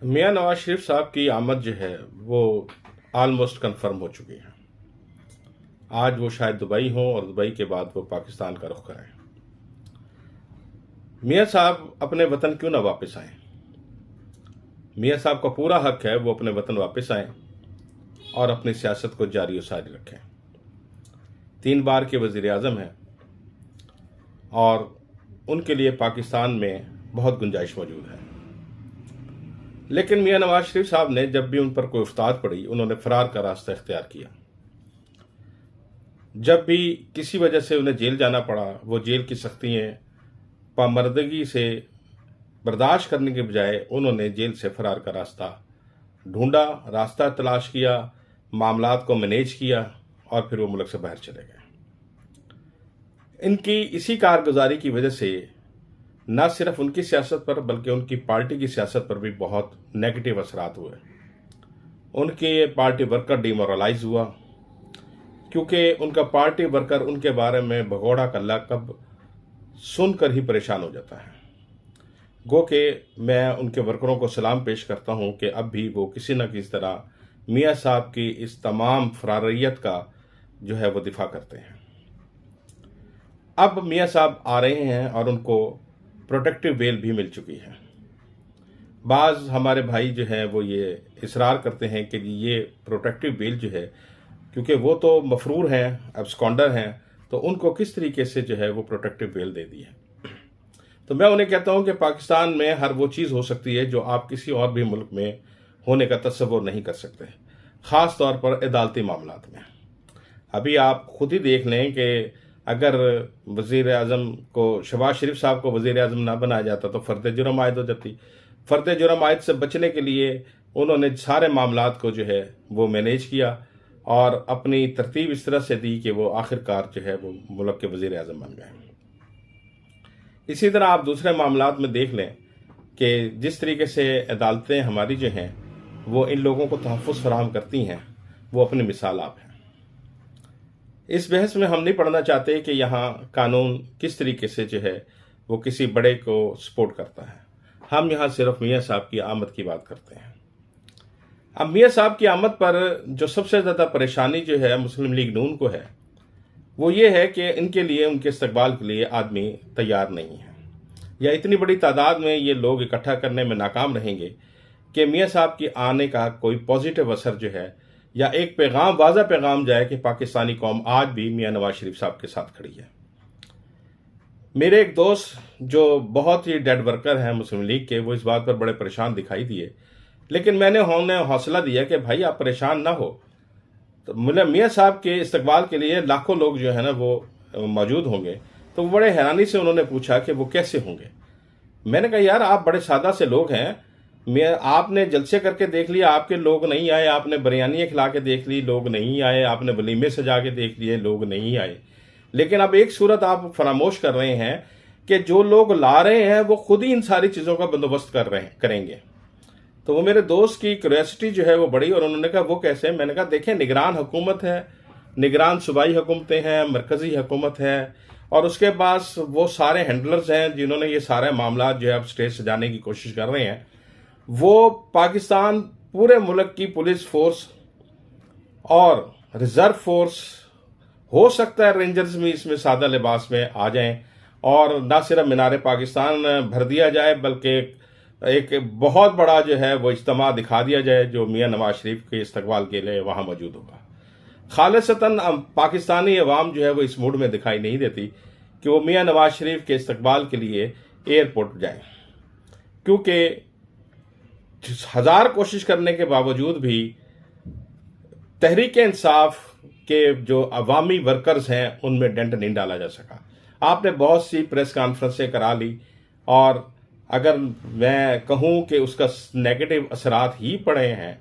मियां नवाज शरीफ साहब की आमद जो है वो ऑलमोस्ट कंफर्म हो चुकी है। आज वो शायद दुबई हों और दुबई के बाद वो पाकिस्तान का रुख करें। मियां साहब अपने वतन क्यों ना वापस आए? मियां साहब का पूरा हक है वो अपने वतन वापस आए और अपनी सियासत को जारी और सारी रखें। 3 बार के वजीर आजम हैं और उनके लिए पाकिस्तान में बहुत गुंजाइश मौजूद है। लेकिन मियां नवाज शरीफ साहब ने जब भी उन पर कोई उफ्ताद पड़ी, उन्होंने फरार का रास्ता इख्तियार किया। जब भी किसी वजह से उन्हें जेल जाना पड़ा, वो जेल की सख्तियाँ पामर्दगी से बर्दाश्त करने के बजाय उन्होंने जेल से फरार का रास्ता ढूंढा, रास्ता तलाश किया, मामलात को मैनेज किया और फिर वो मुल्क से बाहर चले गए। इनकी इसी कारगुजारी की वजह से न सिर्फ उनकी सियासत पर बल्कि उनकी पार्टी की सियासत पर भी बहुत नेगेटिव असरात हुए। उनके पार्टी वर्कर डिमोरलाइज हुआ क्योंकि उनका पार्टी वर्कर उनके बारे में भगोड़ा का लक़ब सुनकर ही परेशान हो जाता है। गो के मैं उनके वर्करों को सलाम पेश करता हूं कि अब भी वो किसी न किसी तरह मियां साहब की इस तमाम फरारियत का जो है वो दिफा करते हैं। अब मियां साहब आ रहे हैं और उनको प्रोटेक्टिव बेल भी मिल चुकी है। बाज़ हमारे भाई जो हैं वो ये इसरार करते हैं कि ये प्रोटेक्टिव बेल जो है, क्योंकि वो तो मफरूर हैं, एब्सकॉन्डर हैं, तो उनको किस तरीके से जो है वो प्रोटेक्टिव बेल दे दी है। तो मैं उन्हें कहता हूं कि पाकिस्तान में हर वो चीज़ हो सकती है जो आप किसी और भी मुल्क में होने का तस्वुर नहीं कर सकते, ख़ास तौर पर अदालती मामलात में। अभी आप खुद ही देख लें कि अगर वज़ीर आज़म को, शहबाज शरीफ साहब को वज़ीर आज़म ना बनाया जाता तो फ़र्द जुर्म आयद हो जाती। फ़र्द जुर्म आयद से बचने के लिए उन्होंने सारे मामलात को जो है वो मैनेज किया और अपनी तरतीब इस तरह से दी कि वो आखिरकार जो है वो मुल्क के वज़ीर आज़म बन गए। इसी तरह आप दूसरे मामलात में देख लें कि जिस तरीके से अदालतें हमारी जो हैं वो इन लोगों को तहफ़्फ़ुज़ फराहम करती हैं, वो अपनी मिसाल आप हैं। इस बहस में हम नहीं पढ़ना चाहते कि यहाँ कानून किस तरीके से जो है वो किसी बड़े को सपोर्ट करता है। हम यहाँ सिर्फ मियां साहब की आमद की बात करते हैं। अब मियां साहब की आमद पर जो सबसे ज़्यादा परेशानी जो है मुस्लिम लीग नून को है, वो ये है कि इनके लिए, उनके इस्तकबाल के लिए आदमी तैयार नहीं है, या इतनी बड़ी तादाद में ये लोग इकट्ठा करने में नाकाम रहेंगे कि मियां साहब की आने का कोई पॉजिटिव असर जो है, या एक पैगाम, वाज़ा पैगाम जाए कि पाकिस्तानी कौम आज भी मियां नवाज शरीफ साहब के साथ खड़ी है। मेरे एक दोस्त जो बहुत ही डेड वर्कर हैं मुस्लिम लीग के, वो इस बात पर बड़े परेशान दिखाई दिए, लेकिन मैंने उन्हें हौसला दिया कि भाई आप परेशान ना हो, तो मियां साहब के इस्तकबाल के लिए लाखों लोग जो है ना वो मौजूद होंगे। तो बड़े हैरानी से उन्होंने पूछा कि वो कैसे होंगे। मैंने कहा यार आप बड़े सादा से लोग हैं, मैं आपने जलसे करके देख लिया, आपके लोग नहीं आए, आपने बिरयानियाँ खिला के देख ली, लोग नहीं आए, आपने वलीमे सजा के देख लिए, लोग नहीं आए। लेकिन अब एक सूरत आप फरामोश कर रहे हैं कि जो लोग ला रहे हैं वो खुद ही इन सारी चीज़ों का बंदोबस्त करेंगे। तो वो मेरे दोस्त की क्यूरियोसिटी जो है वो बड़ी, और उन्होंने कहा वो कैसे? मैंने कहा देखें, निगरान हुकूमत है, निगरान सूबाई हुकूमतें हैं, मरकज़ी हुकूमत है, और उसके पास वो सारे हैंडलर्स हैं जिन्होंने ये सारे मामला जो है अब स्टेज सजाने की कोशिश कर रहे हैं। वो पाकिस्तान पूरे मुल्क की पुलिस फोर्स और रिजर्व फोर्स, हो सकता है रेंजर्स भी इसमें सादा लिबास में आ जाएं, और ना सिर्फ मीनार पाकिस्तान भर दिया जाए बल्कि एक बहुत बड़ा जो है वो इज्तिमा दिखा दिया जाए जो मियां नवाज शरीफ के इस्तकबाल के लिए वहाँ मौजूद होगा। खालिसतन पाकिस्तानी अवाम जो है वो इस मूड में दिखाई नहीं देती कि वो मियां नवाज शरीफ के इस्तकबाल के लिए एयरपोर्ट जाएं, क्योंकि 1000 कोशिश करने के बावजूद भी तहरीक इंसाफ के जो अवामी वर्कर्स हैं उनमें डेंट नहीं डाला जा सका। आपने बहुत सी प्रेस कॉन्फ्रेंसें करा ली, और अगर मैं कहूं कि उसका नेगेटिव असरात ही पड़े हैं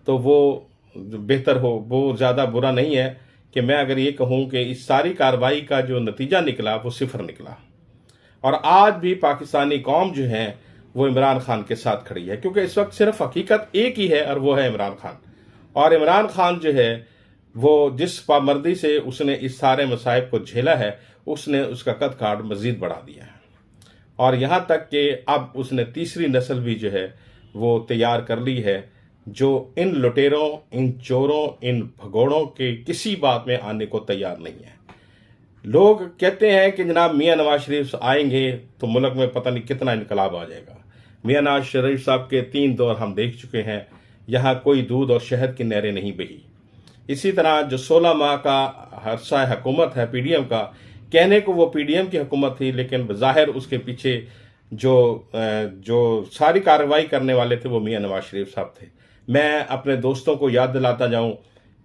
तो वो बेहतर हो, वो ज़्यादा बुरा नहीं है कि मैं अगर ये कहूं कि इस सारी कार्रवाई का जो नतीजा निकला वो सिफर निकला। और आज भी पाकिस्तानी कौम जो है वो इमरान खान के साथ खड़ी है, क्योंकि इस वक्त सिर्फ हकीकत एक ही है और वो है इमरान खान। और इमरान खान जो है वो जिस पामर्दी से उसने इस सारे मसाइब को झेला है, उसने उसका कद काठ मजीद बढ़ा दिया है, और यहाँ तक कि अब उसने तीसरी नस्ल भी जो है वो तैयार कर ली है, जो इन लुटेरों, इन चोरों, इन भगोड़ों के किसी बात में आने को तैयार नहीं है। लोग कहते हैं कि जनाब मियाँ नवाज शरीफ आएंगे तो मुल्क में पता नहीं कितना इनकलाब आ जाएगा। मियाँ नवाज शरीफ साहब के 3 दौर हम देख चुके हैं, यहाँ कोई दूध और शहद की नहरें नहीं बही। इसी तरह जो 16 माह का अरसा हुकूमत है पीडीएम का, कहने को वो पीडीएम की हुकूमत थी, लेकिन बज़ाहिर उसके पीछे जो सारी कार्रवाई करने वाले थे वो मियाँ नवाज शरीफ साहब थे। मैं अपने दोस्तों को याद दिलाता जाऊं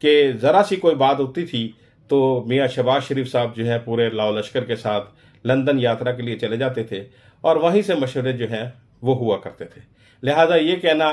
कि ज़रा सी कोई बात होती थी तो मियाँ शहबाज शरीफ साहब जो है पूरे लाओ लश्कर के साथ लंदन यात्रा के लिए चले जाते थे और वहीं से मशवरे जो हैं वो हुआ करते थे। लिहाजा ये कहना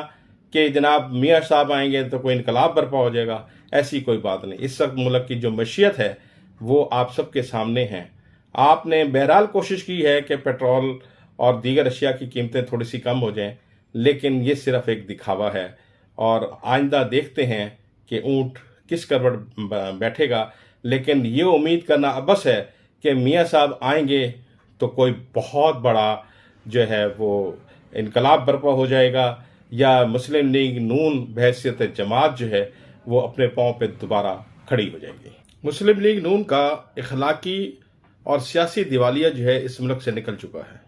कि जनाब मियाँ साहब आएंगे तो कोई इनकलाब बर्पा हो जाएगा, ऐसी कोई बात नहीं। इस वक्त मुल्क की जो मशीयत है वो आप सबके सामने है। आपने बहरहाल कोशिश की है कि पेट्रोल और दीगर अशिया की कीमतें थोड़ी सी कम हो जाएं, लेकिन ये सिर्फ एक दिखावा है और आइंदा देखते हैं कि ऊंट किस करवट बैठेगा। लेकिन ये उम्मीद करना अबस है कि मियाँ साहब आएंगे तो कोई बहुत बड़ा जो है वो इनकलाब बर्पा हो जाएगा या मुस्लिम लीग नून बहैसियत जमात जो है वो अपने पाँव पे दोबारा खड़ी हो जाएगी। मुस्लिम लीग नून का इखलाकी और सियासी दिवालिया जो है इस मुल्क से निकल चुका है।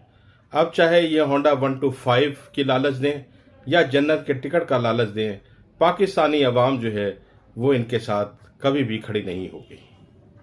अब चाहे ये होंडा 125 की लालच दें या जन्नत के टिकट का लालच दें, पाकिस्तानी अवाम जो है वो इनके साथ कभी भी खड़ी नहीं होगी।